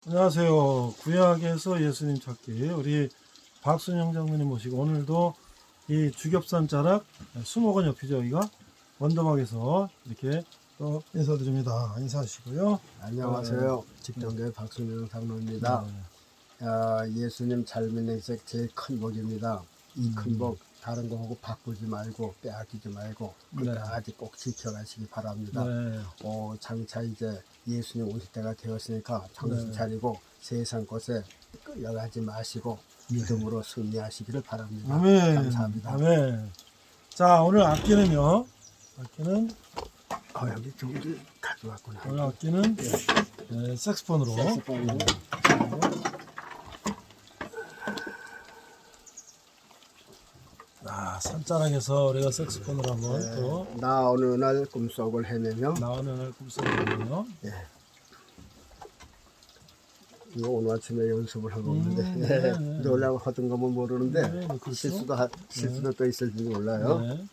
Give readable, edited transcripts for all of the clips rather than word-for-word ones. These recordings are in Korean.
안녕하세요. 구약에서 예수님 찾기 우리 박순영 장로님 모시고 오늘도 이 주겹산 자락 수목원 옆이죠. 여기가 원더막에서 이렇게 또 인사드립니다. 인사하시고요. 안녕하세요. 집정교회 박순영 장로입니다. 예수님 삶인행색 제일 큰 복입니다. 이 큰 복 다른 거하고 바꾸지 말고 빼앗기지 말고 끝까지 꼭 지켜가시기 바랍니다. 장차 이제 예수님 오실 때가 되었으니까 정신 차리고 세상 것에 끌려가지 마시고 믿음으로 승리하시기를 바랍니다. 아멘. 감사합니다. 아멘. 자, 오늘 악기는요. 악기는 여기 종이 가져왔구나. 오늘 악기는 색스폰으로. 산자락에서 우리가 색스폰으로 한번 또 나 어느 날 꿈속을 헤매며 나오는 날 꿈속이거든요. 이거 오늘 아침에 연습을 하고 있는데 놀라고 하던 거면 모르는데 그렇죠? 실수도 또 있을지 몰라요. 네.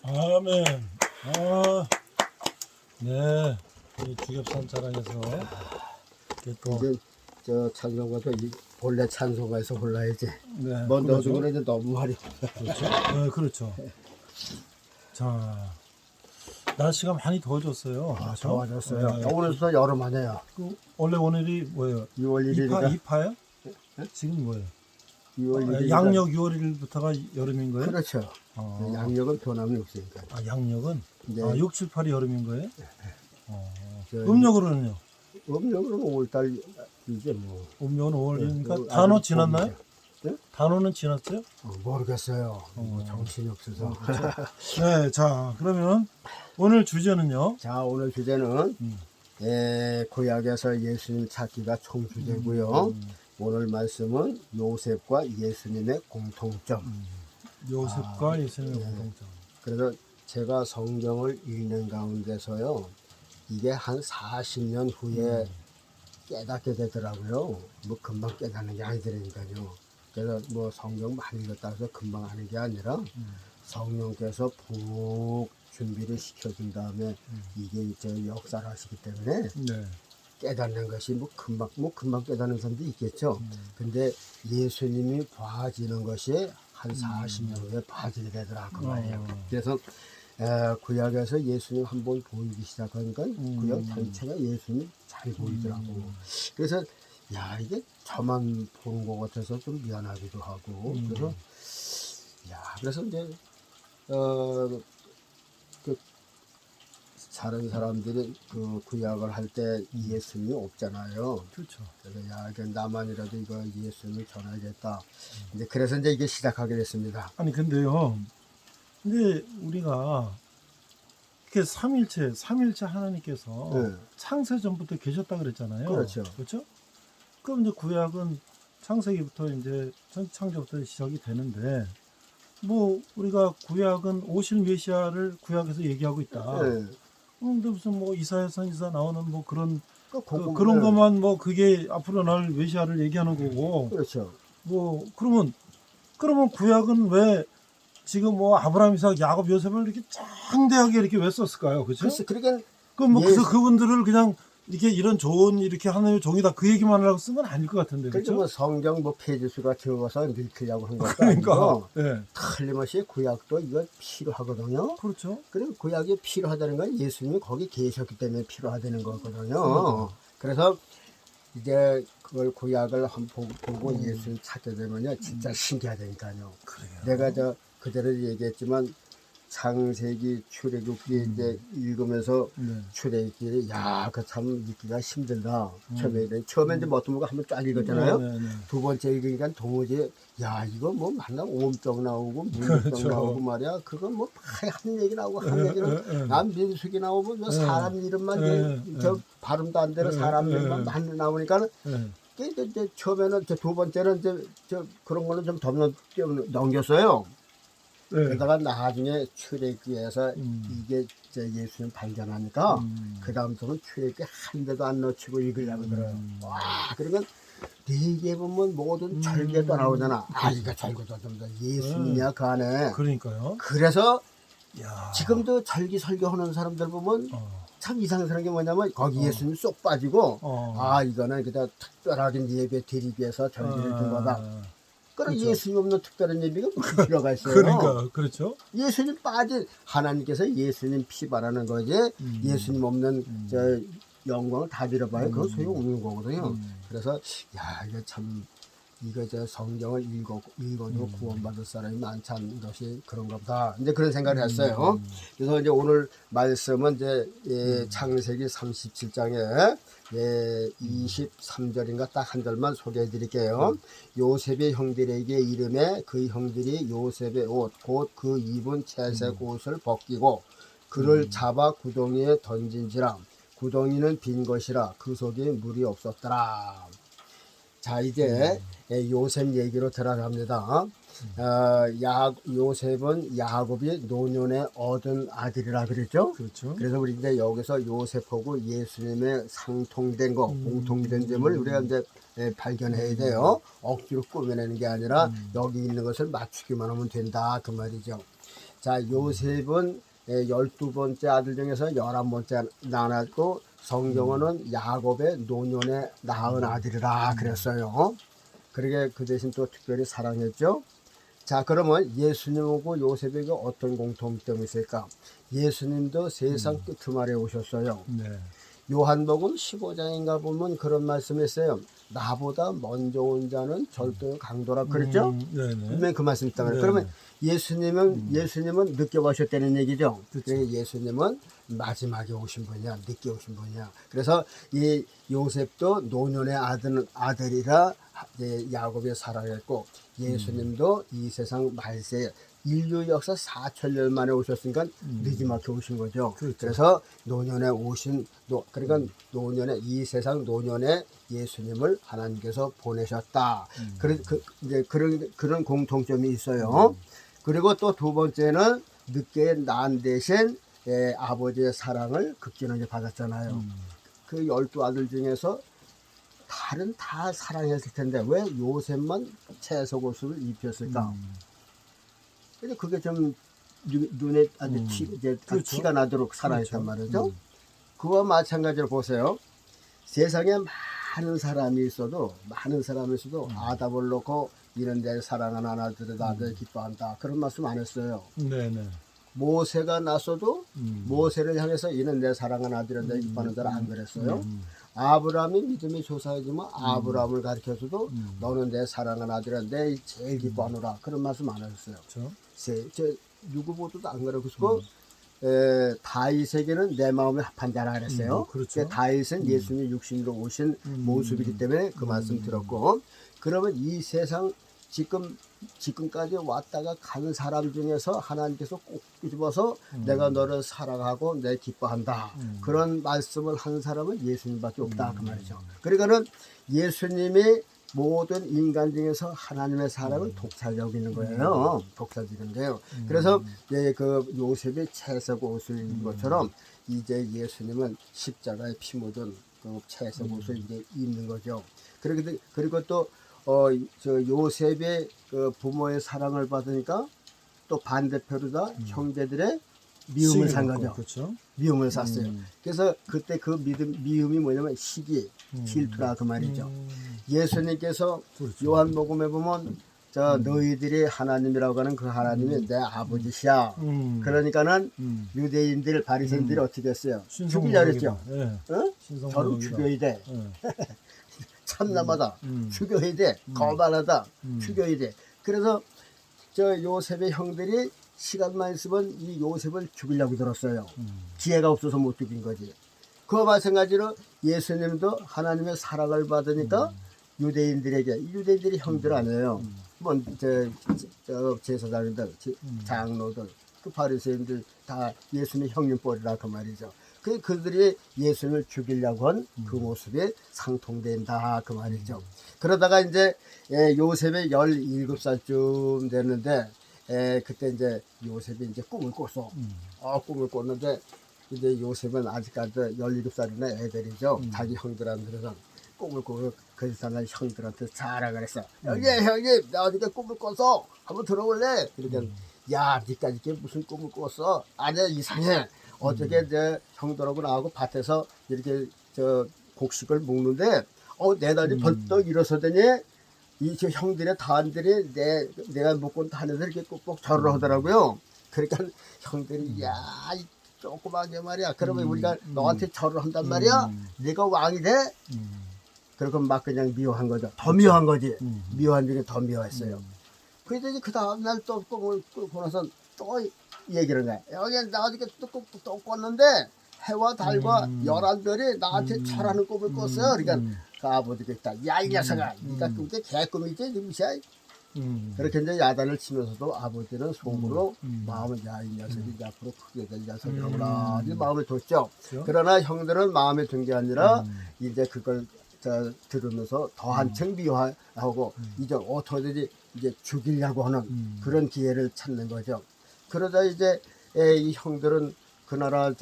아멘. 네. 이 주겹산 자락에서 이렇게 또 이제 저 찬송가도 이 본래 찬송가에서 골라야지. 네, 먼저 그러죠. 주고 이제 너무 말이. 그렇죠. 네, 그렇죠. 자, 날씨가 많이 더워졌어요. 그렇죠? 좋아졌어요. 네. 오늘부터 여름 아니에요. 원래 오늘이 뭐예요? 6월 1일이니까. 2파요? 지금 뭐예요? 6월 1일. 양력 6월 1일부터가 여름인 거예요? 그렇죠. 양력은 변함이 없으니까. 양력은? 네. 6, 7, 8이 여름인 거예요? 저 음력으로는요? 음력으로는 5월달 이제 뭐. 음력은 5월이니까 그 단어 아직 지났나요? 봄이죠. 네? 단어는 지났어요? 모르겠어요. 뭐 정신이 없어서. 네, 자, 그러면 오늘 주제는요? 자, 오늘 주제는 구약에서 예수님 찾기가 총 주제고요. 오늘 말씀은 요셉과 예수님의 공통점. 요셉과 예수님의 공통점. 그래서 제가 성경을 읽는 가운데서요, 이게 한 40년 후에 깨닫게 되더라고요. 뭐 금방 깨닫는 게 아니더라니까요. 그래서 뭐 성경 많이 읽었다 해서 금방 하는 게 아니라 성령께서 푹 준비를 시켜준 다음에 이게 이제 역사를 하시기 때문에 네. 깨닫는 것이 뭐 금방 깨닫는 사람도 있겠죠. 근데 예수님이 봐지는 것이 한 40년 후에 봐지게 되더라 그 말이에요. 그래서 구약에서 예수님 한 번 보이기 시작하니까 구약 전체가 예수님 잘 보이더라고. 그래서 야, 이게 저만 보는 것 같아서 좀 미안하기도 하고. 그래서 그래서 이제 그 다른 사람들이 그 구약을 할 때 예수님이 없잖아요. 그렇죠. 그래서 이게 나만이라도 이거 예수님을 전하겠다. 이제 그래서 이제 이게 시작하게 됐습니다. 아니 근데요. 근데 우리가 이렇게 삼일체 하나님께서 네. 창세 전부터 계셨다 그랬잖아요. 그렇죠. 그렇죠? 그럼 이제 구약은 창세기부터 이제 창조부터 시작이 되는데 뭐 우리가 구약은 오실 메시아를 구약에서 얘기하고 있다. 네. 근데 무슨 뭐 이사야 선지자 나오는 뭐 그런 그런 것만 뭐 그게 앞으로 나올 메시아를 얘기하는 거고 그렇죠. 뭐 그러면 구약은 왜 지금 뭐 아브라함, 이삭, 야곱, 요셉을 이렇게 장대하게 이렇게 왜 썼을까요? 그렇죠? 글쎄, 그러니까 그럼 뭐 예수- 그분들을 그냥 이렇게 이런 좋은 이렇게 하나님의 종이다 그 얘기만 하려고 쓴 건 아닐 것 같은데 그러니까 그렇죠? 뭐 성경 뭐 페이지 수가 적어서 읽히려고 한 것도 그러니까 아니고 예. 틀림없이 구약도 이거 필요하거든요. 그렇죠. 그리고 구약이 필요하다는 건 예수님이 거기 계셨기 때문에 필요하다는 거거든요. 그래서 이제 그걸 구약을 한번 보고 예수님 찾게 되면요 진짜 신기하다니까요. 그래요. 내가 그대로 얘기했지만 창세기 출애굽기 이제 읽으면서 네. 출애굽기 그 참 읽기가 힘들다. 처음에 이제 어떤 거 한번 쫙 읽었잖아요. 네. 두 번째 읽으니까 도무지 이거 뭐 만나 오음정 나오고 문정정 그렇죠. 나오고 말이야. 그건 뭐 한 얘기 나오고 한 얘기는 난 민숙이 나오고 뭐 사람 이름만 저 발음도 안 되는 사람 이름만 만 나오니까 이제 처음에는 두 번째는 저 그런 거는 좀 넘겼어요. 네. 그러다가 나중에 출애굽기에서 이게 예수님 발견하니까 그 다음부터는 출애굽기 한 대도 안 놓치고 읽으려고 그래요. 와, 그러면 되게 보면 모든 절개도 나오잖아. 이거 절개도 좀 더 예수님이야 그 안에. 그러니까요. 그래서 야. 지금도 절기 설교하는 사람들 보면 참 이상스러운 게 뭐냐면 거기 예수님 쏙 빠지고 이거는 그냥 특별하게 예배 드리기 위해서 절기를 준 거다. 그럼 그렇죠. 예수님 없는 특별한 예배가 무슨 필요가 있어요? 그러니까 그렇죠. 예수님 빠진 하나님께서 예수님 피 바라는 거지 예수님 없는 저 영광을 다 빌어봐요. 그건 소용없는 거거든요. 그래서 이거 참 이거 성경을 읽어도 구원받을 사람이 많지 않은 것이 그런가 보다. 이제 그런 생각을 했어요. 그래서 이제 오늘 말씀은 이제 창세기 37장에 23절인가 딱 한 절만 소개해 드릴게요. 요셉의 형들에게 이름에 그 형들이 요셉의 옷, 곧 그 입은 채색 옷을 벗기고 그를 잡아 구덩이에 던진지라. 구덩이는 빈 것이라 그 속에 물이 없었더라. 자, 이제 요셉 얘기로 들어갑니다. 요셉은 야곱이 노년에 얻은 아들이라 그랬죠. 그렇죠. 그래서 우리 이제 여기서 요셉하고 예수님의 상통된 거, 공통된 점을 우리가 이제 발견해야 돼요. 억지로 꾸며내는 게 아니라 여기 있는 것을 맞추기만 하면 된다 그 말이죠. 자, 요셉은 12번째 아들 중에서 11번째 낳았고 성경어는 야곱의 노년에 낳은 아들이라 그랬어요. 그러게 그 대신 또 특별히 사랑했죠. 자, 그러면 예수님하고 요셉에게 어떤 공통점이 있을까? 예수님도 세상 끝말에 오셨어요. 네. 요한복음 15장인가 보면 그런 말씀이 있어요. 나보다 먼저 온 자는 절대 강도라 그랬죠? 네네. 분명히 그 말씀 있다 그래요. 네네. 그러면 예수님은 늦게 오셨다는 얘기죠. 그렇죠. 예수님은 마지막에 오신 분이야, 늦게 오신 분이야. 그래서 이 요셉도 노년의 아들이라 야곱이 사랑했고 예수님도 이 세상 말세에 인류 역사 4천년 만에 오셨으니까 늦지막히 오신 거죠. 그렇죠. 그래서 노년에 오신 그러니까 노년에 이 세상 노년에 예수님을 하나님께서 보내셨다. 이제 그런 공통점이 있어요. 그리고 또 두 번째는 늦게 난 대신 아버지의 사랑을 극진하게 받았잖아요. 그 12아들 중에서 다른 다 사랑했을 텐데 왜 요셉만 채석옷을 입혔을까? 근데 그게 좀 눈에 아주 그렇죠. 티가 나도록 사랑했단 그렇죠. 말이죠. 그와 마찬가지로 보세요. 세상에 많은 사람이 있어도 아답을 놓고 이는 내 사랑하는 아들을 나를 기뻐한다. 그런 말씀 안 했어요. 네네. 모세가 났어도 모세를 향해서 이는 내 사랑하는 아들을 내 기뻐하는다를 안 그랬어요. 아브라함이 믿음이 조사하지만 아브라함을 가르쳐서도 너는 내 사랑하는 아들은 내 제일 기뻐하노라. 그런 말씀 안 하셨어요. 그렇죠. 누구보다도 안 그러고 다윗에게는 내 마음에 합한 자라 그랬어요. 그렇죠. 다윗은 예수님 육신으로 오신 모습이기 때문에 그 말씀 들었고, 그러면 이 세상 지금까지 왔다가 간 사람 중에서 하나님께서 꼭 집어서 내가 너를 사랑하고 내 기뻐한다. 그런 말씀을 하는 사람은 예수님밖에 없다. 그 말이죠. 그러니까는 예수님이 모든 인간 중에서 하나님의 사랑을 독차지하고 있는 거예요. 독차지하는데요. 그래서 그 요셉이 채색 옷을 입은 것처럼 이제 예수님은 십자가에 피 묻은 그 채색 옷을 이제 입는 거죠. 그리고 또 저 요셉의 그 부모의 사랑을 받으니까 또 반대표로다 형제들의 미움을 산 거죠. 그렇죠. 미움을 샀어요. 그래서 그때 그 미움이 뭐냐면 시기, 질투라 그 말이죠. 예수님께서 그렇죠. 요한복음에 보면 저 너희들이 하나님이라고 하는 그 하나님이 내 아버지시야. 그러니까는 유대인들 바리새인들이 어떻게 했어요? 죽이려 그랬죠. 저를 죽여야 돼. 참남하다. 죽여야 돼. 거만하다. 죽여야 돼. 그래서 저 요셉의 형들이 시간만 있으면 이 요셉을 죽이려고 들었어요. 기회가 없어서 못 죽인 거지. 그와 마찬가지로 예수님도 하나님의 사랑을 받으니까 유대인들이 형들 아니에요. 뭐 제사장들, 장로들, 그 바리새인들 다 예수님 형님 뻘이라 그 말이죠. 그들이 예수님을 죽이려고 한 그 모습이 상통된다 그 말이죠. 그러다가 이제 요셉이 17살쯤 됐는데 그때 이제 요셉이 이제 꿈을 꿨어. 꿈을 꿨는데 이제 요셉은 아직까지 17살이나 애들이죠. 자기 형들한테서 꿈을 꾸고 그 사람 형들한테 자랑을 했어. 형님 나 어저께 꿈을 꿨어. 한번 들어볼래? 그러니까 야 니까지 이게 무슨 꿈을 꿨어? 아니야 이상해. 어저께 이제 형들하고 나하고 밭에서 이렇게 저 곡식을 먹는데 내 날이 벌떡 일어서더니 이 저 형들의 단들이 내가 먹고 다녀서 이렇게 꼭꼭 절을 하더라고요. 그러니까 형들이 야 이 조그만 게 말이야. 그러면 우리가 너한테 절을 한단 말이야. 네가 왕이 돼? 그러고 막 그냥 미워한 거죠. 더 미워한 거지. 미워한 중에 더 미워했어요. 그래서 이제 그 다음날 또 꿈을 꾸고 나서 또 얘기를 해. 여기 나 어저께 또 꿨는데 해와 달과 11별이 나한테 절하는 꿈을 꿨어요. 그러니까 그 아버지가 있다. 야 이 녀석아. 네가 꾼 게 개꿈이지 님시야. 그렇게 이제 야단을 치면서도 아버지는 속으로 마음을 야 이 녀석이 이제 앞으로 크게 될 녀석이라구나 이 마음을 뒀죠. 그렇죠? 그러나 형들은 마음에 든 게 아니라 이제 그걸 들으면서 더 한층 미워하고 이제 어떻게든지 이제 죽이려고 하는 그런 기회를 찾는 거죠. 그러다 이제 이 형들은 그 나라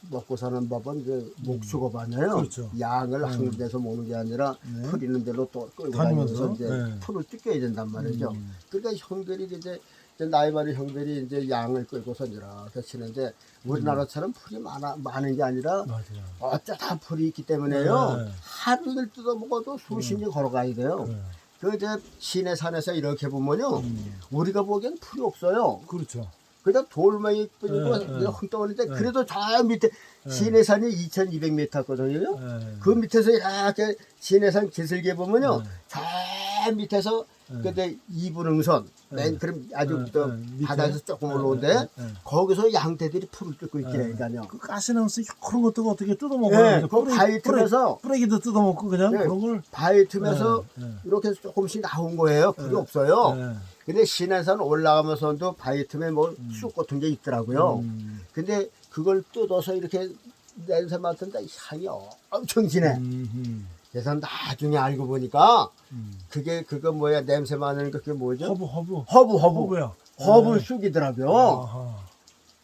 먹고 사는 법은 목축업 아니에요. 그렇죠. 양을 한 군데서 모는 게 아니라 풀 있는 데로 또 끌고 다니면서, 다니면서 이제 풀을 뜯겨야 된단 말이죠. 그러니까 형들이 이제 나이 많은 형들이 이제 양을 끌고서 이렇게 치는데 우리나라처럼 풀이 많은 게 아니라 맞아요. 어쩌다 풀이 있기 때문에요. 하루를 뜯어 먹어도 수십리 걸어가야 돼요. 그 이제 시내 산에서 이렇게 보면요, 우리가 보기엔 풀이 없어요. 그렇죠. 그냥 돌멩이 뿐이고 흙덩어리인데 그래도 저 밑에 시내산이 2200m거든요. 그 밑에서 이렇게 시내산 기슭에 보면요, 저 밑에서 그때 이불응선 그럼 아주 바다에서 조금 올라오는데 거기서 양떼들이 풀을 뜯고 있기라니까요. 그 가시나무스 그런 것도 어떻게 뜯어먹어요? 그 바위 틈에서 뿌레기도 뜯어먹고 그냥 그런 걸 바위 틈에서 이렇게 조금씩 나온 거예요. 풀이 없어요. 근데 시내산 올라가면서도 바위 틈에 뭐 쑥 같은 게 있더라고요. 근데 그걸 뜯어서 이렇게 냄새 맡는데 향이 엄청 진해. 그래서 나중에 알고 보니까 그거 뭐야 냄새 맡는 게 그게 뭐죠? 허브. 허브야. 허브를 쑥이더라고요. 아하.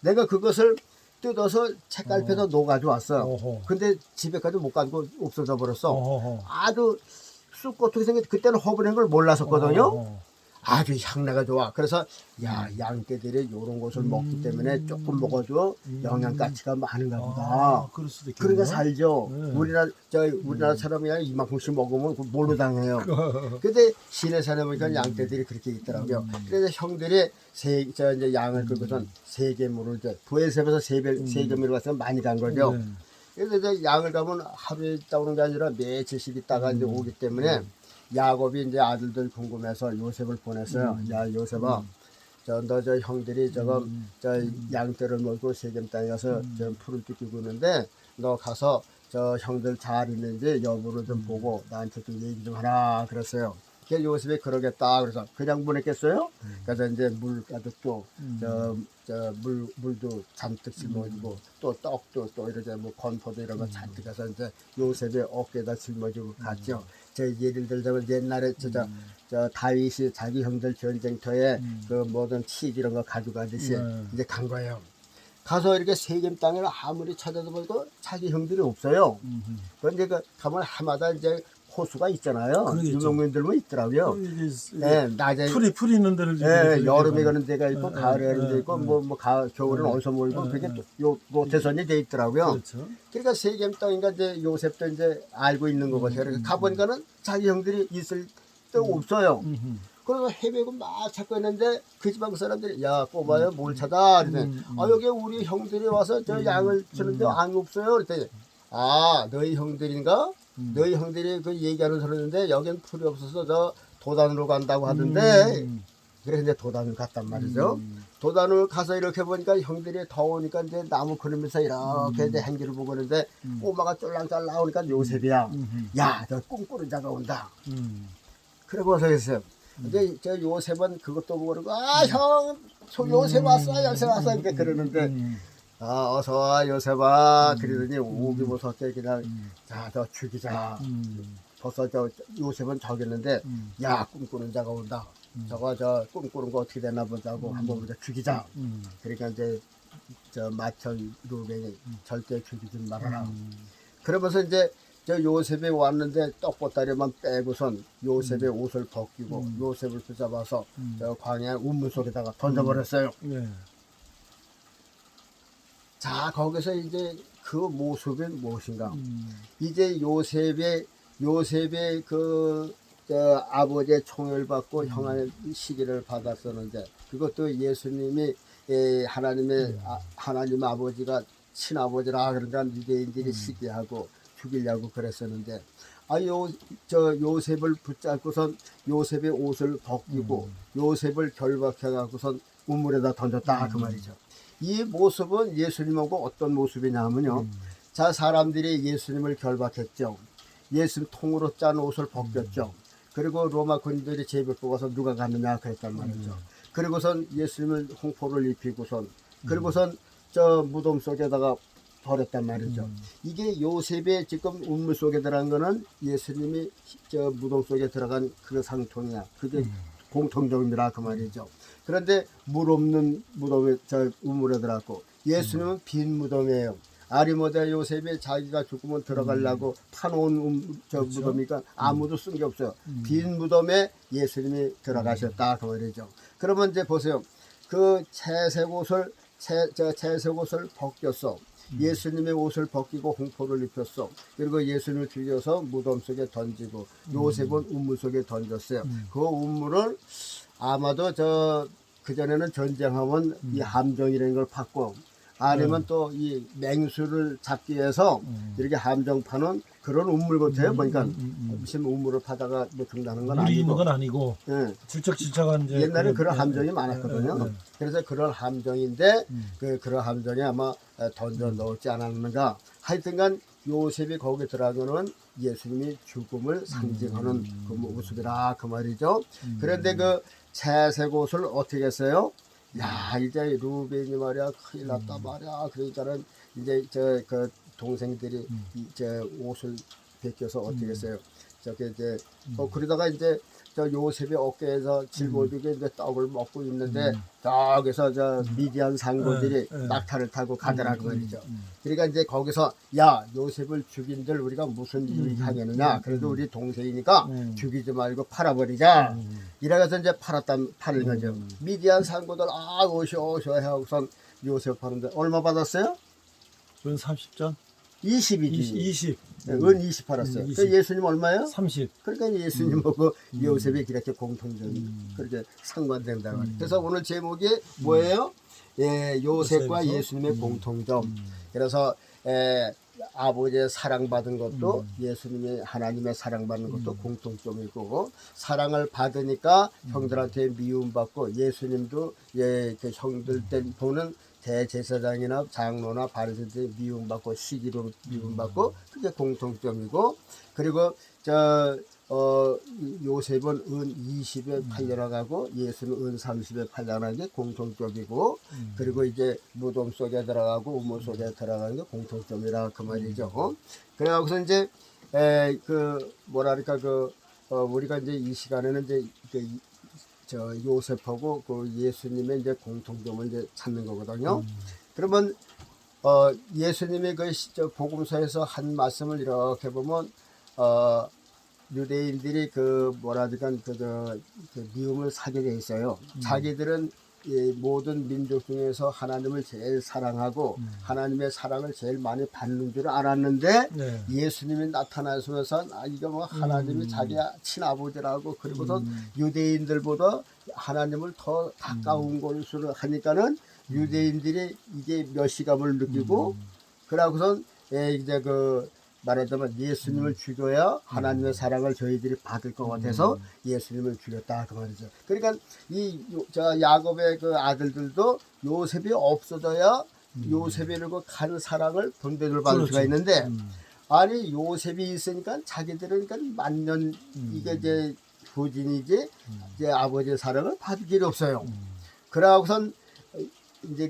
내가 그것을 뜯어서 책갈피에다 놓아가지고 왔어요. 어허. 근데 집에까지 못 가지고 없어져 버렸어. 어허허. 아주 쑥 어떻게 생겼 그때는 허브라는 걸 몰랐었거든요. 어허허. 아주 향내가 좋아. 그래서 야 양떼들이 이런 것을 먹기 때문에 조금 먹어도 영양가치가 많은가 보다. 아, 그럴 수도 있겠네요. 그러니까 살죠. 네. 우리나라 사람이 그냥 이만큼씩 먹으면 그걸 뭘로 당해요. 근데 시내 산에 보니까 양떼들이 그렇게 있더라고요. 그래서 형들이 이제 양을 끌고선 세계물을 이제 부에서에서 세계물을 갔으면 많이 간 거죠. 네. 그래서 이제 양을 가면 하루에 있다 오는 게 아니라 며칠씩 있다가 이제 오기 때문에 야곱이 이제 아들들 궁금해서 요셉을 보냈어요. 야 요셉아, 너 저 형들이 저 양떼를 몰고 세겜 땅에 가서 저 풀을 뜯기고 있는데 너 가서 저 형들 잘 있는지 여부를 좀 보고 나한테 좀 얘기 좀 하라 그랬어요. 그래서 요셉이 그러겠다 그래서 그냥 보냈겠어요? 그래서 이제 물 가득도 물도 잔뜩 짊어지고 또 떡도 또 이렇게 뭐 건포도 이런 거 잔뜩 해서 이제 요셉의 어깨에다 짊어지고 갔죠. 저 예를 들자면 옛날에 저 다윗이 자기 형들 전쟁터에 그 모든 치즈 이런 거 가져가듯이 이제 간 거예요. 가서 이렇게 세겜 땅을 아무리 찾아도 보고 자기 형들이 없어요. 그런데 그 가면 해마다 이제 호수가 있잖아요. 그러겠죠. 유명인들만 있더라고요. 네, 낮에 풀이 있는 데를 여름에 가는 데가 있고 가을에 가는 데 네, 있고 겨울에는 어디서 모이고 그게 또 로테선이 돼 있더라고요. 그렇죠. 그러니까 세겜 땅인가 이제 요셉도 이제 알고 있는 거 같아요. 그래서 가보니까는 자기 형들이 있을 데 없어요. 그래서 헤매고 막 찾고 있는데 그 지방 사람들이 야 꼬마야 뭘 찾아? 그랬더니 여기 우리 형들이 와서 저 양을 주는데 안 없어요. 그랬더니 아 너희 형들인가? 너희 형들이 그 얘기하는 소리인데 여긴 풀이 없어서 저 도단으로 간다고 하던데 그래서 이제 도단을 갔단 말이죠. 도단을 가서 이렇게 보니까 형들이 더우니까 이제 나무 그늘면서 이렇게 이제 행기를 보고 있는데 꼬마가 쫄랑쫄랑 나오니까 요셉이야. 야, 저 꿈꾸는 자가 온다. 그러고 와서 했어요. 이제 저 요셉은 그것도 모르고 형, 요셉 왔어, 요셉 왔어 이렇게 그러는데 어서 와 요셉아 그러더니 오기 무섭게 그냥 자 저 죽이자. 벌써 저 요셉은 저겼는데 야 꿈꾸는 자가 온다. 저거 저 꿈꾸는 거 어떻게 되나 보자고 한번 보자 죽이자. 그러니까 이제 저 마천 루벤이 절대 죽이지 말아라. 그러면서 이제 저 요셉이 왔는데 떡보따리만 빼고선 요셉의 옷을 벗기고 요셉을 붙잡아서 저 광야 운문 속에다가 던져버렸어요. 네. 자 거기서 이제 그 모습이 무엇인가? 이제 요셉의 그 아버지의 총을 받고 형의 시기를 받았었는데 그것도 예수님이 하나님 아버지가 친아버지라 그러니까 유대인들이 시기하고 죽이려고 그랬었는데 요셉을 붙잡고선 요셉의 옷을 벗기고 요셉을 결박해 갖고선 우물에다 던졌다 그 말이죠. 이 모습은 예수님하고 어떤 모습이냐면요. 자 사람들이 예수님을 결박했죠. 예수님 통으로 짠 옷을 벗겼죠. 그리고 로마 군인들이 제비 뽑아서 누가 갔느냐 그랬단 말이죠. 그리고선 예수님을 홍포를 입히고선 그리고선 저 무덤 속에다가 버렸단 말이죠. 이게 요셉의 지금 운물 속에 들어간 거는 예수님이 저 무덤 속에 들어간 그 상통이야. 그게 공통점이라 그 말이죠. 그런데 물 없는 무덤에 저 우물에 들어갔고 예수님은 빈 무덤이에요. 아리모다 요셉이 자기가 죽으면 들어가려고 파놓은 그렇죠? 무덤이니까 아무도 쓴 게 없어요. 빈 무덤에 예수님이 들어가셨다 그 말이죠. 그러면 이제 보세요. 그 채색 옷을 벗겼어. 예수님의 옷을 벗기고 홍포를 입혔어. 그리고 예수님을 죽여서 무덤 속에 던지고 요셉은 우물 속에 던졌어요. 그 우물을 아마도 그전에는 전쟁하면 이 함정이라는 걸 팠고 아니면 또 이 맹수를 잡기 위해서 이렇게 함정 파는 그런 우물 같아요. 보니까 무슨 우물을 파다가 뭐 죽나는 건 물이 아니고. 있는 건 아니고 예. 질척질척한 이제 옛날에 그런 네, 함정이 네, 많았거든요. 네. 그래서 그런 함정인데 그런 함정에 아마 던져 넣었지 않았는가. 하여튼간 요셉이 거기 들어가는 예수님이 죽음을 상징하는 그 모습이라 그 말이죠. 그런데 그 채색 옷을 어떻게 했어요? 야 이제 루벤이 말이야 큰일 났다 말이야. 그러니까는 이제 그 동생들이 이제 옷을 벗겨서 어떻게 했어요? 저기 이제 그러다가 이제 저 요셉이 어깨에서 짊어지게 이제 떡을 먹고 있는데 저기서 저 미디안 상고들이 낙타를 타고 가더라는 말이죠. 그러니까 이제 거기서 야 요셉을 죽인들 우리가 무슨 일을 하겠느냐. 그래도 우리 동생이니까 죽이지 말고 팔아버리자. 이래서 이제 팔은 거죠. 미디안 상고들 오셔 해갖고선 요셉 파는데 얼마 받았어요? 은 30전? 20이지. 20. 은 20 팔았어요. 20. 그 예수님 얼마요? 30. 그러니까 예수님하고 요셉이 이렇게 공통점 그렇게 상반된다고 말이에요. 그래서 오늘 제목이 뭐예요? 예, 요셉과 요셉에서? 예수님의 공통점. 그래서 아버지의 사랑받은 것도 예수님의 하나님의 사랑받는 것도 공통점이고 사랑을 받으니까 형들한테 미움받고 예수님도 그 형들 때 보는 대제사장이나 장로나 바리새인들 미움받고 시기로 미움받고 그게 공통점이고 그리고 요셉은 은 20에 팔려나가고 예수는 은 30에 팔려나가는 게 공통점이고 그리고 이제 무덤 속에 들어가고 우물 속에 들어가는 게 공통점이라 그 말이죠. 그래갖고서 이제 그 뭐랄까 우리가 이제 이 시간에는 이제 저 요셉하고 그 예수님의 이제 공통점을 이제 찾는 거거든요. 그러면 예수님의 그 복음서에서 한 말씀을 이렇게 보면 유대인들이 그 뭐랄까 그 미움을 사게 돼 있어요. 자기들은 이 모든 민족 중에서 하나님을 제일 사랑하고 하나님의 사랑을 제일 많이 받는 줄 알았는데 네. 예수님이 나타나시면서 이거 뭐 하나님이 자기 친아버지라고 그리고서 유대인들보다 하나님을 더 가까운 것으로 하니까는 유대인들이 이게 멸시감을 느끼고 그러고선 이제 그 말하자면 예수님을 죽여야 하나님의 사랑을 저희들이 받을 것 같아서 예수님을 죽였다 그 말이죠. 그러니까 저 야곱의 그 아들들도 요셉이 없어져야 요셉이 그 간 사랑을 분배를 받을 수가 있는데 아니 요셉이 있으니까 자기들은 그러니까 만년 이게 이제 후진이지 이제 아버지의 사랑을 받을 길이 없어요. 그러고선 이제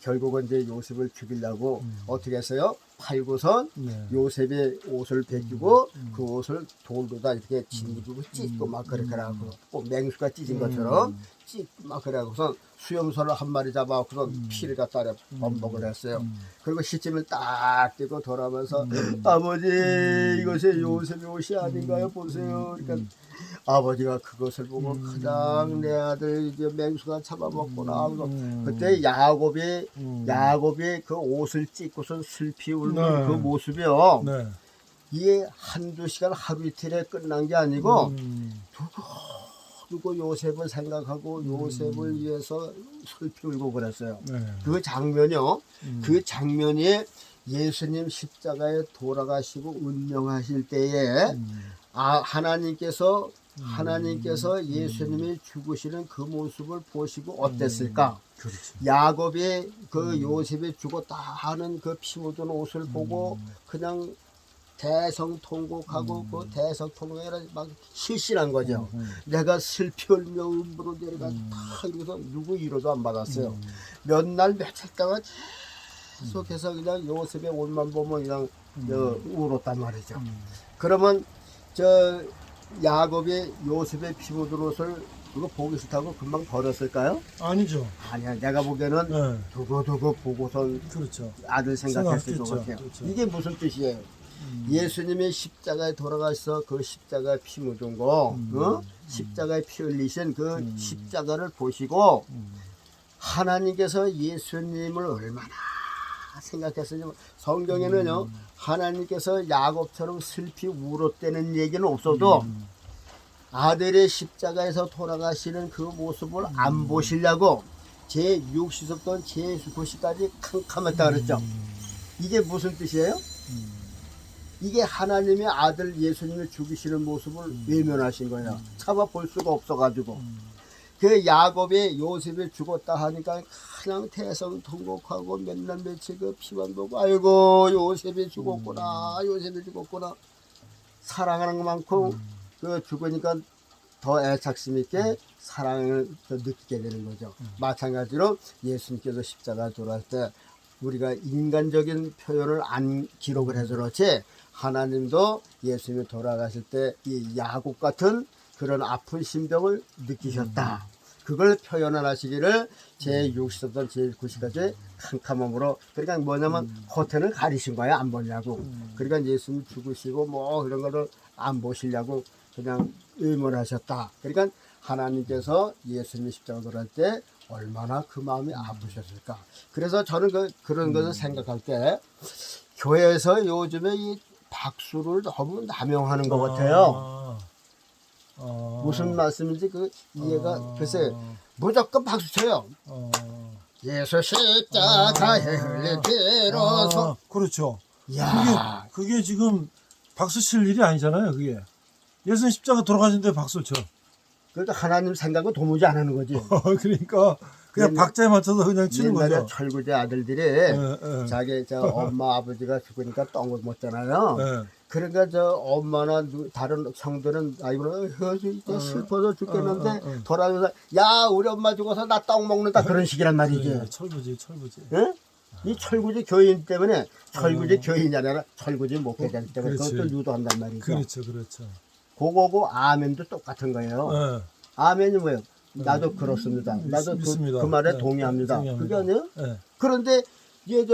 결국은 이제 요셉을 죽이려고 어떻게 했어요? 팔고선 요셉의 옷을 벗기고 그 옷을 돌로다 이렇게 짓누르고 찢고 막 그렇게 하고 꼭 맹수가 찢은 것처럼 찢고 막 그래갖고선 수염소를 한 마리 잡아갖고선 피를 갖다 범벅을 했어요. 그리고 시침을 딱 떼고 돌아오면서 아버지 이것이 요셉의 옷이 아닌가요? 보세요. 그러니까 아버지가 그것을 보고 가장 내 아들 이제 맹수가 잡아먹구나. 그때 야곱이 그 옷을 찢고선 슬피 울는 그 모습이요. 이게 한두 시간 하루 이틀에 끝난 게 아니고 두고 요셉을 생각하고 요셉을 위해서 슬피 울고 그랬어요. 그 장면이요. 그 장면이 예수님 십자가에 돌아가시고 운명하실 때에 하나님께서 예수님이 죽으시는 그 모습을 보시고 어땠을까? 야곱이 그 요셉이 죽었다 하는 그 피 묻은 옷을 보고 그냥 대성통곡하고 그 대성통곡에 막 실실한 거죠. 내가 슬피 울며 음부로 내려가 다 이러고서 누구 위로도 안 받았어요. 몇 날 며칠 동안 계속해서 그냥 요셉의 옷만 보면 그냥 울었단 말이죠. 그러면 야곱이 요셉의 피 묻은 옷을 그거 보기 싫다고 금방 버렸을까요? 아니죠. 아니야. 내가 보기에는 두고 보고선 그렇죠. 아들 생각했을 것 같아요. 그렇죠. 이게 무슨 뜻이에요? 예수님이 십자가에 돌아가셔서 그 십자가에 피 묻은 거, 십자가에 피 흘리신 그 십자가를 보시고 하나님께서 예수님을 얼마나 생각했으면 성경에는요 하나님께서 야곱처럼 슬피 울었다는 얘기는 없어도 아들의 십자가에서 돌아가시는 그 모습을 안 보시려고 제60세부터 제90세까지 캄캄했다 그랬죠. 이게 무슨 뜻이에요? 이게 하나님의 아들 예수님을 죽이시는 모습을 외면하신 거예요. 참아 볼 수가 없어가지고. 그 야곱이 요셉이 죽었다 하니까 그냥 대성통곡하고 맨날 며칠 그 피만 보고 아이고 요셉이 죽었구나 요셉이 죽었구나 사랑하는 것만큼 그 죽으니까 더 애착심 있게 사랑을 더 느끼게 되는 거죠. 마찬가지로 예수님께서 십자가 돌아갈 때 우리가 인간적인 표현을 안 기록을 해서 그렇지 하나님도 예수님이 돌아가실 때 이 야곱 같은 그런 아픈 심정을 느끼셨다. 그걸 표현을 하시기를 제60절 제90까지 캄캄함으로 그러니까 뭐냐면 커튼을 가리신 거야. 안 보냐고. 그러니까 예수님 죽으시고 뭐 그런 거를 안 보시려고 그냥 의문하셨다. 그러니까 하나님께서 예수님이 십자가 돌아갈 때 얼마나 그 마음이 아프셨을까. 그래서 저는 그런 것을 생각할 때 교회에서 요즘에 이 박수를 너무 남용하는 것 같아요. 무슨 말씀인지 그 이해가 글쎄 무조건 박수 쳐요. 예수 십자가에 흘린 피로서. 그렇죠. 야, 그게 지금 박수 칠 일이 아니잖아요. 그게 예수님 십자가 돌아가신데 박수를 쳐. 그러니까 하나님 생각은 도무지 안 하는 거지. 그러니까 그냥 박자에 맞춰서 그냥 치는 옛날에 거죠. 철구제 아들들이 자기 엄마 아버지가 죽으니까 똥을 먹잖아요. 그러니까 엄마나 다른 성들은 아이고는 슬퍼서 죽겠는데 돌아오면서 야 우리 엄마 죽어서 나 똥 먹는다 그런 식이란 말이지. 철부지. 응? 이 철구지 교인 때문에 철구지 교인이 아니라 철구지 목회자 때문에 그렇지. 그것도 유도한단 말이죠. 그렇죠. 그거고 아멘도 똑같은 거예요. 아멘이 뭐예요? 나도 그렇습니다. 나도 믿습니다. 그 말에 네, 동의합니다. 동의합니다. 그게 아니에요? 네. 그런데 이게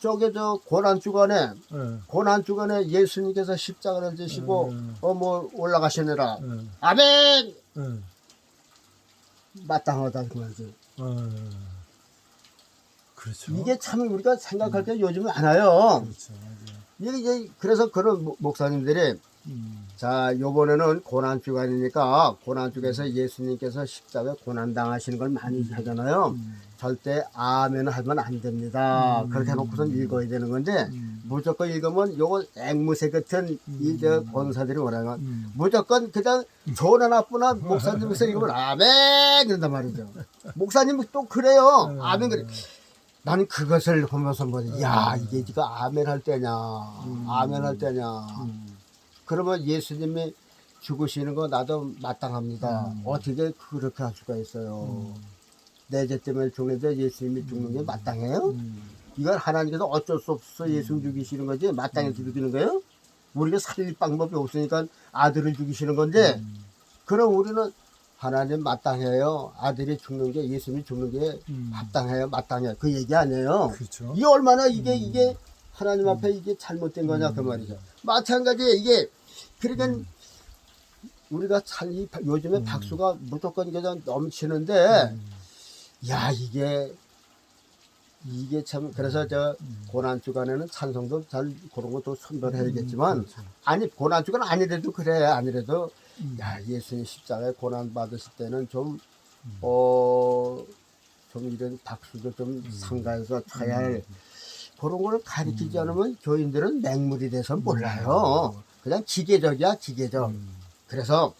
저게 고난주간에 고난주간에 예수님께서 십자가를 지시고 뭐 올라가시느라 아멘 마땅하다 그 말이지. 그렇죠. 이게 참 우리가 생각할 게 요즘 많아요. 그렇죠. 이게 그래서 그런 목사님들이 자 요번에는 고난주간이니까 고난주간에서 예수님께서 십자가에 고난당하시는 걸 많이 하잖아요. 절대 아멘 하면 안 됩니다. 그렇게 해놓고선 읽어야 되는 건데 무조건 읽으면 요거 앵무새 같은 이저 권사들이 뭐라면 무조건 그냥 좋으나 나쁘나 목사님께서 읽으면 아멘 그런단 말이죠. 목사님은 또 그래요. 아멘 그래. 나는 그것을 보면서 야 이게 지금 아멘 할 때냐 아멘 할 때냐. 그러면 예수님이 죽으시는 거 나도 마땅합니다. 어떻게 그렇게 할 수가 있어요. 내 죄 때문에 죽는데 예수님이 죽는 게 마땅해요? 이건 하나님께서 어쩔 수 없어 예수님 죽이시는 거지 마땅해서 죽이는 거예요? 우리가 살릴 방법이 없으니까 아들을 죽이시는 건데 그럼 우리는 하나님 마땅해요. 아들이 죽는 게 예수님이 죽는 게 합당해요. 마땅해요. 그 얘기 아니에요. 그렇죠. 이게 얼마나 이게 하나님 앞에 이게 잘못된 거냐 그 말이죠. 마찬가지에 이게 그러니까 우리가 요즘에 박수가 무조건 그냥 넘치는데 야 이게 참 그래서 고난 주간에는 찬송도 잘 그런 것도 선별해야겠지만 아니 고난 주간 아니래도 그래 아니래도 야 예수님 십자가에 고난 받으실 때는 좀 이런 박수도 좀 상가해서 쳐야 할 그런 걸 가르치지 않으면 교인들은 맹물이 돼서 몰라요. 그냥 기계적이야 기계적. 그래서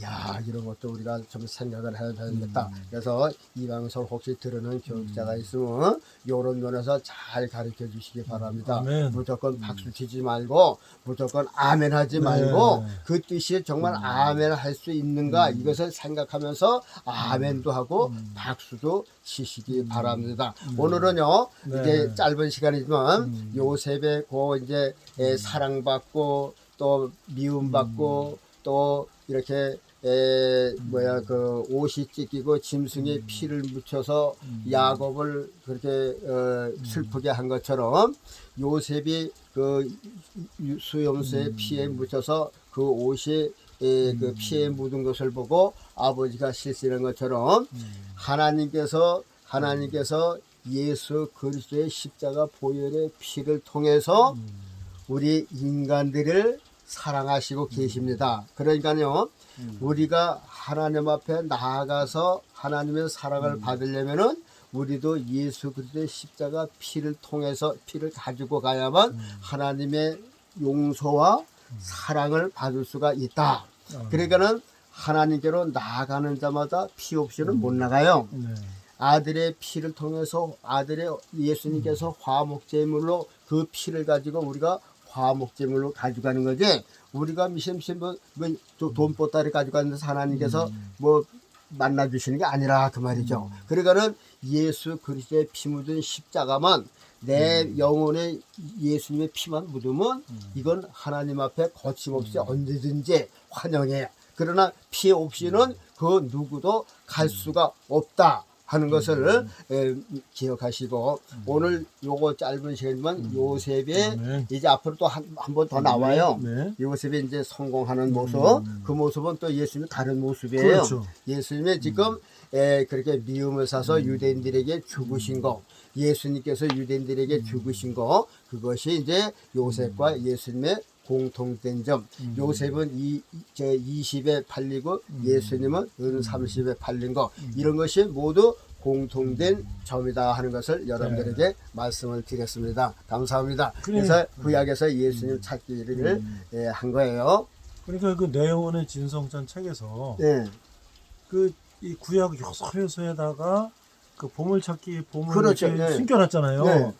야 이런 것도 우리가 좀 생각을 해야 되겠다. 그래서 이 방송 혹시 들으는 교육자가 있으면 이런 면에서 잘 가르쳐 주시기 바랍니다. 아멘. 무조건 박수 치지 말고 무조건 아멘 하지 말고 그 뜻이 정말 아멘 할 수 있는가 이것을 생각하면서 아멘도 하고 박수도 치시기 바랍니다. 오늘은요 이제 짧은 시간이지만 요셉의 이제 사랑받고 또 미움받고 또 이렇게 그 옷이 찢기고 짐승의 피를 묻혀서 야곱을 그렇게 슬프게 한 것처럼 요셉이 그 수염소의 피에 묻혀서 그 옷이 그 피에 묻은 것을 보고 아버지가 실수한 것처럼 하나님께서 예수 그리스도의 십자가 보혈의 피를 통해서 우리 인간들을 사랑하시고 계십니다. 그러니까요, 우리가 하나님 앞에 나아가서 하나님의 사랑을 받으려면은 우리도 예수 그리스도의 십자가 피를 통해서 피를 가지고 가야만 하나님의 용서와 사랑을 받을 수가 있다. 그러니까는 하나님께로 나아가는 자마다 피 없이는 못 나가요. 아들의 피를 통해서 예수님께서 화목제물로 그 피를 가지고 우리가 화목제물로 가져가는 거지. 우리가 미심심 돈 보따리 가져가는 데서 하나님께서 뭐 만나주시는 게 아니라 그 말이죠. 그러니까는 예수 그리스도의 피 묻은 십자가만 내 영혼에 예수님의 피만 묻으면 이건 하나님 앞에 거침없이 언제든지 환영해. 그러나 피 없이는 그 누구도 갈 수가 없다 하는 것을 기억하시고 오늘 요거 짧은 시간이지만 요셉의 아멘. 이제 앞으로 또 한 번 더 나와요. 네. 요셉이 이제 성공하는 모습, 그 모습은 또 예수님의 다른 모습이에요. 그렇죠. 예수님의 지금 그렇게 미움을 사서 유대인들에게 죽으신 거, 예수님께서 유대인들에게 죽으신 거, 그것이 이제 요셉과 예수님의 공통된 점. 요셉은 20에 팔리고 예수님은 은 30에 팔린 거, 이런 것이 모두 공통된 점이다 하는 것을 여러분들에게 말씀을 드렸습니다. 감사합니다. 그래서 구약에서 예수님 찾기를 한 거예요. 그러니까 그 내 영혼의 진성찬 책에서 네. 그 이 구약 요소에다가 그 보물찾기 보물을 그렇죠. 이렇게 네. 숨겨놨잖아요. 네.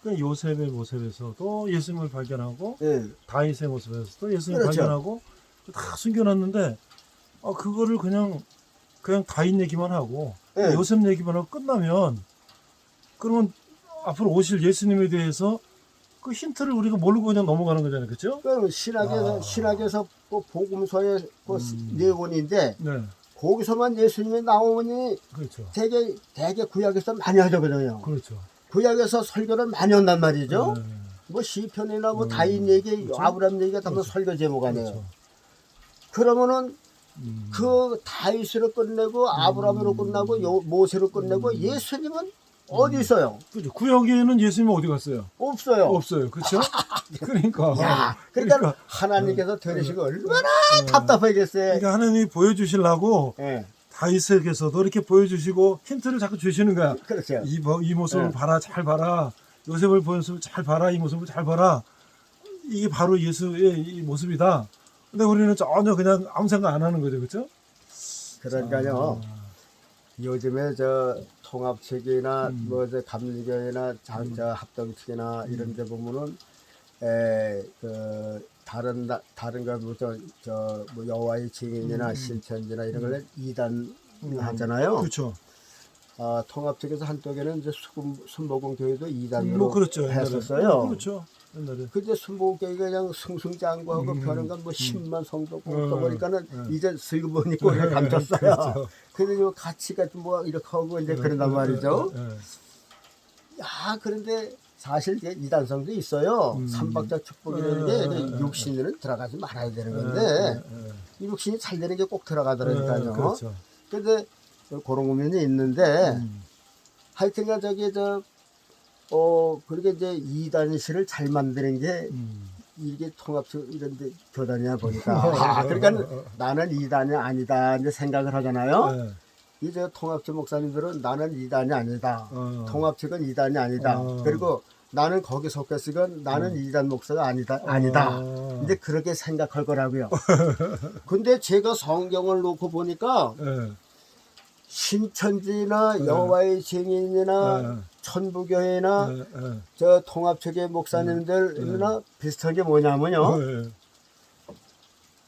그 요셉의 모습에서도 예수님을 발견하고 네. 다윗의 모습에서도 예수님을 그렇죠. 발견하고 다 숨겨놨는데 그거를 그냥 다윗 얘기만 하고 네. 요셉 얘기만 하고 끝나면 그러면 앞으로 오실 예수님에 대해서 그 힌트를 우리가 모르고 그냥 넘어가는 거잖아요, 그렇죠? 그 신학에서 그 복음서의 그 내용인데 네, 거기서만 예수님이 나오니 그렇죠, 되게 구약에서 많이 하거든요. 그렇죠. 구약에서 설교를 많이 한단 말이죠. 네, 뭐 시편이나 뭐 다윗 얘기, 그렇죠. 아브라함 얘기가 다 그렇죠. 설교 제목 아니에요. 그렇죠. 그러면은 그 다윗으로 끝내고 아브라함으로 끝나고 모세로 끝내고 예수님은 어디 있어요? 그렇죠. 구약에는 예수님 어디 갔어요? 없어요. 없어요, 그렇죠? 그러니까, 그러니까 하나님께서 들으시고 얼마나 답답하겠어요. 그러니까 하나님이 보여주시려고 예. 다윗에게서도 이렇게 보여주시고 힌트를 자꾸 주시는 거야. 그렇죠. 이 모습을 네. 봐라, 잘 봐라. 요셉을 보였으면 잘 봐라, 이 모습을 잘 봐라. 이게 바로 예수의 이 모습이다. 근데 우리는 전혀 그냥 아무 생각 안 하는 거죠, 그렇죠? 그러니까요. 요즘에 저 통합책이나 뭐 저 감리교회나 저 합동책이나 이런 데 보면은 그 다른 거뭐 여호와의 증인이나 신천지나 이런 걸 이단 하잖아요. 그렇죠. 통합책에서 한쪽에는 이제 순복음 교회도 이단으로 뭐 그렇죠. 옛날에. 했었어요. 그렇죠. 옛날에. 근데 순복음 교회가 그냥 승승장구하고 벼는 건뭐 10만 성도 또 보니까는 이제 슬그머니 꼬리를 감췄어요. 그렇죠. 근데 요 가치가 좀 뭐 이렇게 하고 이제 그런단 말이죠. 네. 야, 그런데 사실 이제 이단성도 있어요. 삼박자 축복이라는 게 이제 육신으로는 들어가지 말아야 되는 건데 이 육신이 잘 되는 게 꼭 들어가더라니까요. 그렇죠. 근데 그런 고민이 있는데 하여튼간 저기 그렇게 이제 이단실을 잘 만드는 게 이게 통합적 이런 데 교단이야 보니까 그러니까 나는 이단이 아니다 이제 생각을 하잖아요. 네. 이제 통합적 목사님들은 나는 이단이 아니다. 통합측은 이단이 아니다. 그리고 나는 거기 속했으니까 나는 이단 목사가 아니다. 이제 그렇게 생각할 거라고요. 근데 제가 성경을 놓고 보니까 네. 신천지나 여호와의 증인이나 천부교회나 저 통합측의 목사님들이나 비슷한 게 뭐냐면요.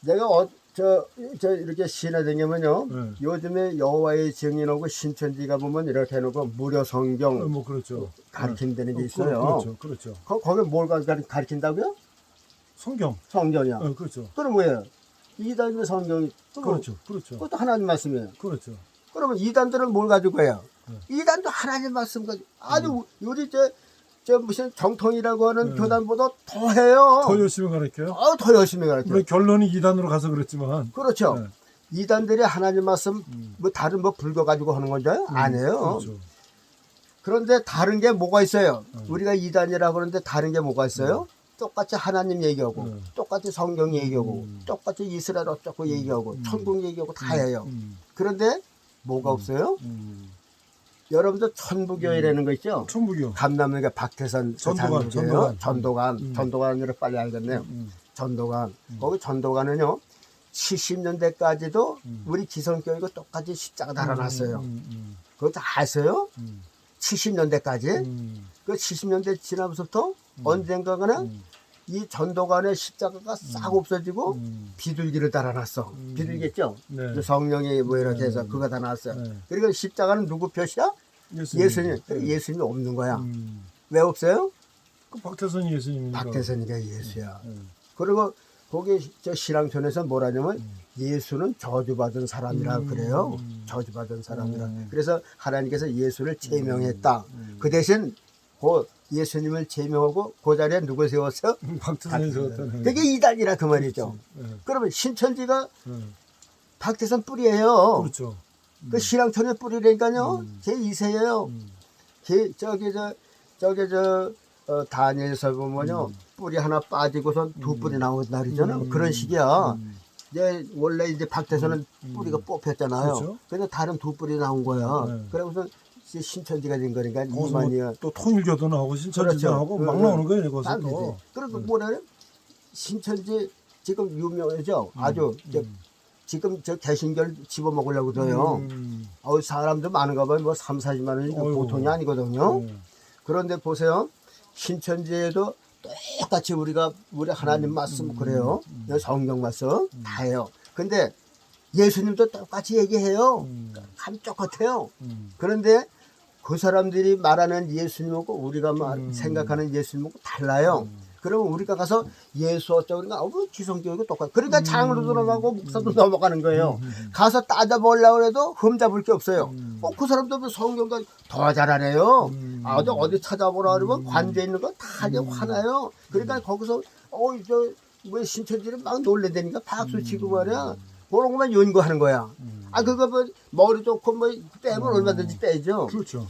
내가 저 이렇게 시내 다니면요. 요즘에 여호와의 증인하고 신천지가 보면 이렇게 해놓고 무료 성경 뭐 그렇죠. 가르친다는 게 있어요. 그렇죠. 그렇죠. 거기 뭘 가르친다고요? 성경. 성경이요. 그렇죠. 그럼 뭐예요? 이단의 성경이 그렇죠. 그렇죠. 그것도 하나님 말씀이에요. 그렇죠. 그러면 이단들은 뭘 가지고 해요? 이단도 하나님 말씀 가지고 아주 요리 저 무슨 정통이라고 하는 교단보다 더 해요. 더 열심히 가르쳐요? 더 열심히 가르쳐요. 물론 결론이 이단으로 가서 그랬지만. 그렇죠. 네. 이단들이 하나님 말씀 뭐 다른 뭐 불교 가지고 하는 건가요? 아니에요. 그렇죠. 그런데 다른 게 뭐가 있어요? 우리가 이단이라고 그러는데 다른 게 뭐가 있어요? 똑같이 하나님 얘기하고 똑같이 성경 얘기하고 똑같이 이스라엘 어쩌고 얘기하고 천국 얘기하고 다 해요. 그런데 뭐가 없어요? 여러분들 천부교회라는 거 있죠? 천부교. 감남역에 박태선 전도관으로 빨리 알겠네요. 전도관. 거기 전도관은요 70년대까지도 우리 기성교회가 똑같이 십자가 달아놨어요. 그거 다 아세요? 70년대까지. 그 70년대 지나면서부터 언젠가는 이 전도관의 십자가가 싹 없어지고 비둘기를 달아놨어. 비둘기겠죠? 네. 성령이 뭐 이렇게 해서 그거 다 나왔어요. 네. 그리고 십자가는 누구 표시야? 예수님이 없는 거야. 왜 없어요? 그 박태선이 예수님이니까. 박태선이가 예수야. 예. 그리고 거기 저 신앙편에서 뭐라냐면 예수는 저주받은 사람이라 그래요. 저주받은 사람이라. 그래서 하나님께서 예수를 제명했다. 그 대신 그 예수님을 제명하고 그 자리에 누굴 세웠어? 박태선이 세웠다네. 그게 이단이라 그 말이죠. 예. 그러면 신천지가 예. 박태선 뿌리예요. 그렇죠. 그 신앙천의 뿌리라니까요. 제 2세예요. 다니엘서 보면요. 뿌리 하나 빠지고선 두 뿌리 나오는 날이잖아요. 그런 식이야. 이제 원래 이제 박태선은 뿌리가 뽑혔잖아요. 그렇죠. 그래서 다른 두 뿌리 나온 거야. 네. 그러고서 이제 신천지가 된 거니까 거기서 이만이야. 또 통일교도 나오고 신천지도 그렇죠. 나오고 막 나오는 거예요. 거기서 딱 또. 이제. 그리고 뭐래? 신천지 지금 유명하죠. 아주 지금 저 개신교를 집어먹으려고 들어요. 사람도 많은가 봐요. 뭐 3, 40만 원이 어이구. 보통이 아니거든요. 예. 그런데 보세요. 신천지에도 똑같이 우리 하나님 말씀 그래요. 성경 말씀 다 해요. 근데 예수님도 똑같이 얘기해요. 한쪽 같아요. 그런데 그 사람들이 말하는 예수님하고 우리가 생각하는 예수님하고 달라요. 그러면 우리가 가서 예수 어쩌고 그러니까 기성교육이 똑같아. 그러니까 장로도 넘어가고 목사도 넘어가는 거예요. 가서 따져보려고 해도 흠잡을 게 없어요. 그 사람도 성경과 더 잘하네요. 어디 찾아보라 그러면 관제 있는 거 다 화나요. 그러니까 거기서 왜 신천지를 막 놀래대니까 박수 치고 말이야. 그런 것만 연구하는 거야. 그거 뭐 머리 좋고 뭐 빼면 얼마든지 빼죠. 그렇죠.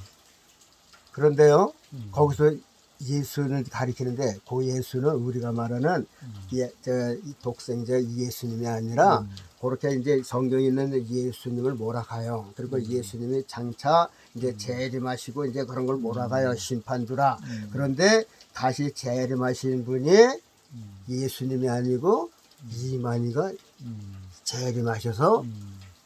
그런데요, 거기서 예수를 가리키는데 그 예수는 우리가 말하는 이 독생자 예수님이 아니라 그렇게 이제 성경에 있는 예수님을 몰아가요. 그리고 예수님이 장차 이제 재림하시고 이제 그런 걸 몰아가요. 심판주라. 그런데 다시 재림하신 분이 예수님이 아니고 이만희가 재림하셔서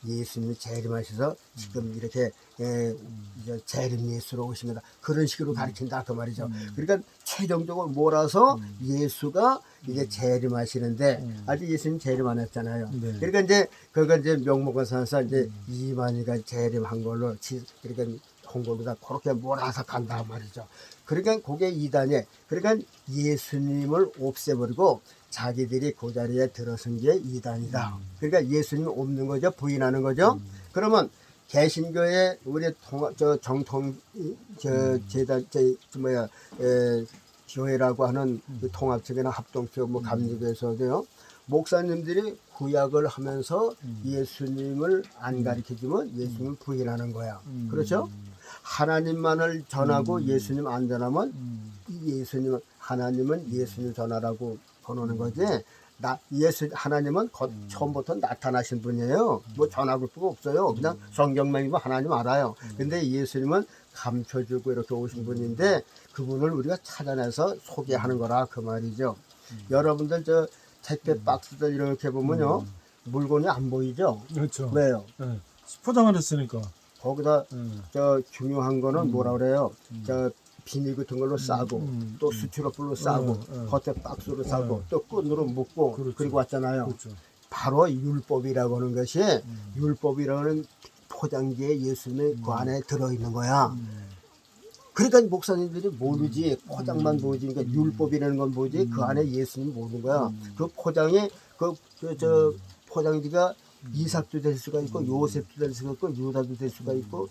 예수님이 재림하셔서 지금 이렇게 이제 재림 예수로 오십니다. 그런 식으로 가르친다 그 말이죠. 그러니까 최종적으로 몰아서 예수가 이제 재림하시는데 아직 예수님 재림 안 했잖아요. 네. 그러니까 이제 그거 이제 명목원산에서 이제 이만희가 재림한 걸로 그러니까 한 걸로 다 그렇게 몰아서 간다 말이죠. 그러니까 그게 이단에 그러니까 예수님을 없애버리고 자기들이 그 자리에 들어선 게 이단이다. 그러니까 예수님 없는 거죠. 부인하는 거죠. 그러면 개신교의 우리 재단 교회라고 하는 그 통합측이나 합동측 뭐 감리교에서도요. 목사님들이 구약을 하면서 예수님을 안 가르쳐주면 예수님을 부인하는 거야. 그렇죠? 하나님만을 전하고 예수님 안 전하면 하나님은 예수님 전하라고 보는 거지. 하나님은 처음부터 나타나신 분이에요. 뭐 전하고 필요 없어요. 그냥 성경만 읽으면 하나님 알아요. 근데 예수님은 감춰주고 이렇게 오신 분인데 그분을 우리가 찾아내서 소개하는 거라 그 말이죠. 여러분들 저 택배 박스들 이렇게 보면요. 물건이 안 보이죠? 그렇죠. 왜요? 예. 포장을 했으니까. 거기다 저 중요한 거는 뭐라 그래요? 저 비닐 같은 걸로 싸고 또 스티로폴로 싸고 겉에 박스로 싸고 또 끈으로 묶고 그렇죠. 그리고 왔잖아요. 그렇죠. 바로 율법이라고 하는 것이 율법이라는 포장지에 예수님이 그 안에 들어있는 거야. 그러니까 목사님들이 모르지 포장만 보지 그러니까 율법이라는 건 뭐지 그 안에 예수님 모르는 거야. 그 포장에 저 포장지가 이삭도 될 수가 있고 요셉도 될 수가 있고 유다도 될 수가 있고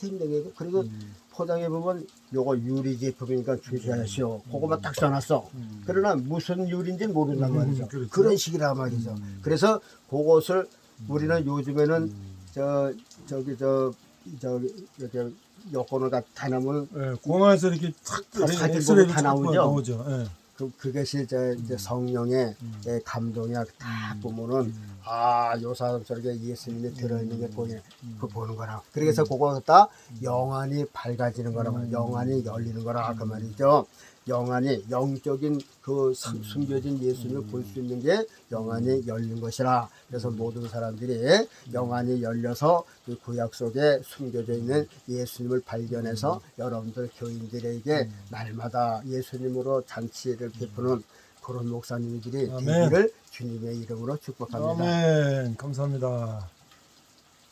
등등이고 그리고 포장해 보면 요거 유리 제품이니까 주셔야시오. 그거만 딱 써놨어. 그러나 무슨 유리인지 모른단 말이죠. 그렇죠. 그런 식이란 말이죠. 그래서 그것을 우리는 요즘에는 이렇게 여권을 다 나면 예, 공항에서 이렇게 탁 사진 엑스레이로 보면 다 탁 나오죠? 나오죠. 예. 그것이 이제 성령의 감동이야. 딱 보면은 요 사람 속에 예수님이 들어있는 게 보는 거라. 그래서 그거 갖다 영안이 밝아지는 거라. 영안이 열리는 거라 그 말이죠. 영안이 영적인 그 숨겨진 예수님을 볼 수 있는 게 영안이 열린 것이라. 그래서 모든 사람들이 영안이 열려서 그 구약 속에 숨겨져 있는 예수님을 발견해서 여러분들 교인들에게 날마다 예수님으로 잔치를 베푸는 그런 목사님들이 되기를 주님의 이름으로 축복합니다. 아멘. 감사합니다.